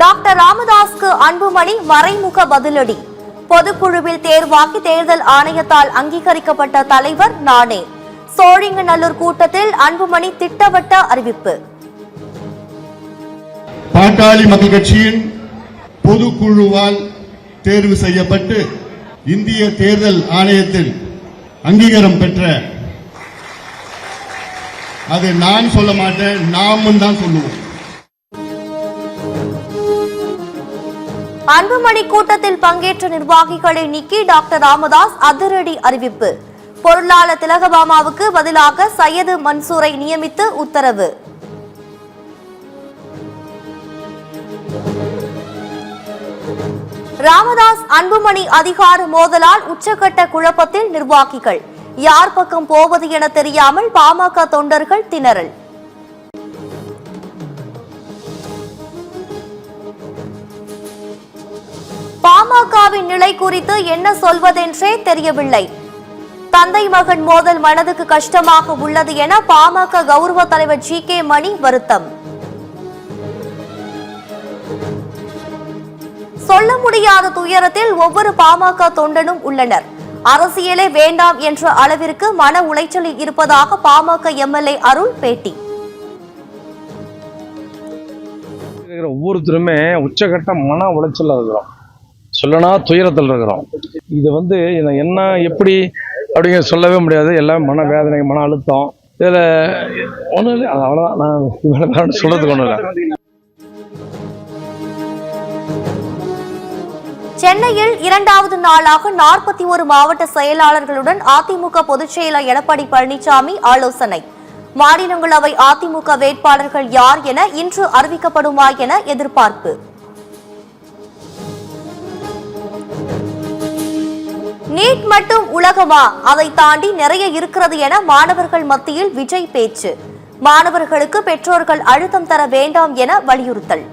Doctor ராமதாஸ்க்கு Anbumani மறைமுக பதிலடி. பொதுக்குழுவில் தேர்வாகி தேர்தல் ஆணையத்தால் அங்கீகரிக்கப்பட்ட தலைவர் நானே. சோழிங்கநல்லூர் கூட்டத்தில் அன்புமணி திட்டவட்ட அறிவிப்பு. பாட்டாளி மக்கள் கட்சியின் பொதுக்குழுவால் தேர்வு செய்யப்பட்டு இந்திய தேர்தல் ஆணையத்தில் அங்கீகாரம் பெற்ற, அது நான் சொல்ல மாட்டேன், நாமும் தான் சொல்லுவோம். அன்புமணி கூட்டத்தில் பங்கேற்ற நிர்வாகிகளை நீக்கி டாக்டர் ராமதாஸ் அதிரடி அறிவிப்பு. பொருளாளர் திலகபாமாவுக்கு பதிலாக சையது மன்சூரை நியமித்து உத்தரவு. ராமதாஸ் அன்புமணி அதிகார மோதலால் உச்சகட்ட குழப்பத்தில் நிர்வாகிகள். யார் பக்கம் போவது என தெரியாமல் பாமக தொண்டர்கள் திணறல். பாமகவின் நிலை குறித்து என்ன சொல்வதென்றே தெரியவில்லை. தந்தை மகன் மோதல் மனதுக்கு கஷ்டமாக உள்ளது என பாமக கௌரவ தலைவர் ஜி.கே. மணி வருத்தம். சொல்ல முடியாத துயரத்தில் ஒவ்வொரு பாமக தொண்டனும் உள்ளனர். அரசியலே வேண்டாம் என்ற அளவிற்கு மன உளைச்சலில் இருப்பதாக பாமக எம்எல்ஏ அருள் பேட்டி. ஒவ்வொருத்தருமே உச்சகட்ட மன உளைச்சல் இருக்கிறோம், சொல்லனா துயரத்தில் இருக்கிறோம். இது என்ன எப்படி அப்படிங்க சொல்லவே முடியாது. எல்லாம் மன வேதனை, மன அழுத்தம். இதில் ஒன்றும் இல்லை, அது அவ்வளோதான். நான் சொல்றதுக்கு ஒன்றும் இல்லை. சென்னையில் இரண்டாவது நாளாக 41 மாவட்ட செயலாளர்களுடன் அதிமுக பொதுச் செயலர் எடப்பாடி பழனிசாமி ஆலோசனை. மாநிலங்களவை அதிமுக வேட்பாளர்கள் யார் என இன்று அறிவிக்கப்படுமா என எதிர்பார்ப்பு. நீட் மட்டும் உலகமா, அதை தாண்டி நிறைய இருக்கிறது என மாணவர்கள் மத்தியில் விஜய் பேச்சு. மாணவர்களுக்கு பெற்றோர்கள் அழுத்தம் தர வேண்டாம் என வலியுறுத்தல்.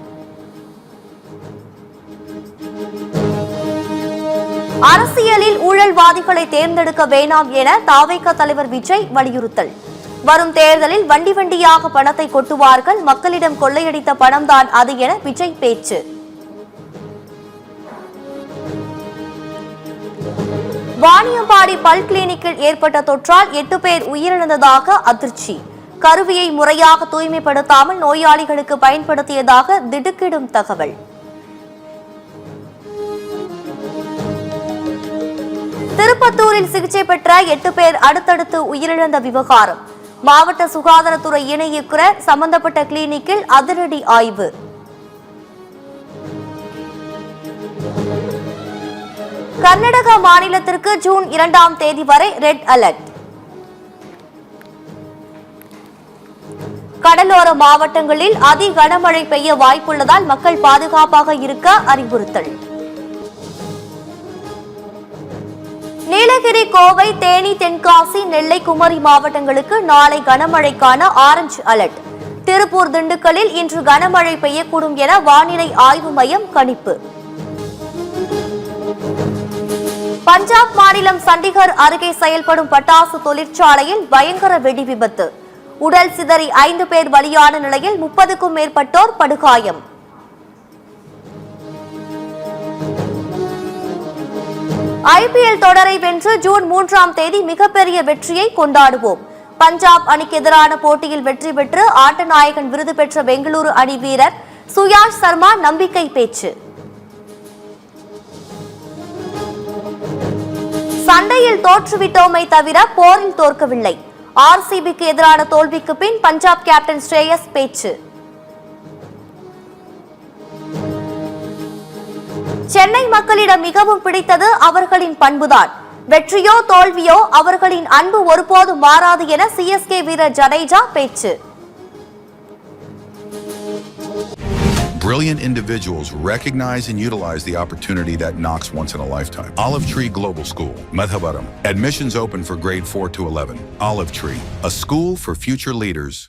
அரசியலில் ஊழல்வாதிகளை தேர்ந்தெடுக்க வேண்டாம் என தாவேக தலைவர் விஜய் வலியுறுத்தல். வரும் தேர்தலில் வண்டி வண்டியாக பணத்தை கொட்டுவார்கள், மக்களிடம் கொள்ளையடித்த பணம்தான் அது என விஜய் பேச்சு. வாணியம்பாடி பல் கிளினிக்கில் ஏற்பட்ட தொற்றால் 8 பேர் உயிரிழந்ததாக அதிர்ச்சி. கருவியை முறையாக தூய்மைப்படுத்தாமல் நோயாளிகளுக்கு பயன்படுத்தியதாக திடுக்கிடும் தகவல். திருப்பத்தூரில் சிகிச்சை பெற்ற 8 பேர் அடுத்தடுத்து உயிரிழந்த விவகாரம். மாவட்ட சுகாதாரத்துறை இணை இயக்குநர் சம்பந்தப்பட்ட கிளினிக்கில் அதிரடி ஆய்வு. கர்நாடக மாநிலத்திற்கு ஜூன் 2ஆம் தேதி வரை ரெட் அலர்ட். கடலோர மாவட்டங்களில் அதி கனமழை பெய்ய வாய்ப்புள்ளதால் மக்கள் பாதுகாப்பாக இருக்க அறிவுறுத்தல். நீலகிரி, கோவை, தேனி, தென்காசி, நெல்லை, குமரி மாவட்டங்களுக்கு நாளை கனமழைக்கான ஆரஞ்சு அலர்ட். திருப்பூர், திண்டுக்கல்லில் இன்று கனமழை பெய்யக்கூடும் என வானிலை ஆய்வு மையம் கணிப்பு. பஞ்சாப் மாநிலம் சண்டிகர் அருகே செயல்படும் பட்டாசு தொழிற்சாலையில் பயங்கர வெடி விபத்து. உடல் சிதறி 5 பேர் பலியான நிலையில் 30க்கும் மேற்பட்டோர் படுகாயம். IPL தொடரை வென்று ஜூன் 3ஆம் தேதி மிகப்பெரிய வெற்றியை கொண்டாடுவோம். பஞ்சாப் அணிக்கு எதிரான போட்டியில் வெற்றி பெற்று ஆட்டநாயகன் விருது பெற்ற பெங்களூரு அணி வீரர் சுயாஷ் சர்மா நம்பிக்கை பேச்சு. சண்டையில் தோற்றுவிட்டோமை தவிர போரில் தோற்கவில்லை. RCBக்கு எதிரான தோல்விக்கு பின் பஞ்சாப் கேப்டன் ஸ்ரேயஸ் பேச்சு. சென்னை மக்களிடம் மிகவும் பிடித்தது அவர்களின் பண்புதான். வெற்றியோ தோல்வியோ அவர்களின் அன்பு ஒருபோதும் மாறாது என CSK வீரர் ஜடேஜா பேச்சு. Brilliant individuals recognize and utilize the opportunity that knocks once in a lifetime. Olive Tree Global School, Madhavaram. Admissions open for grade 4 to 11. Olive Tree, a school for future leaders.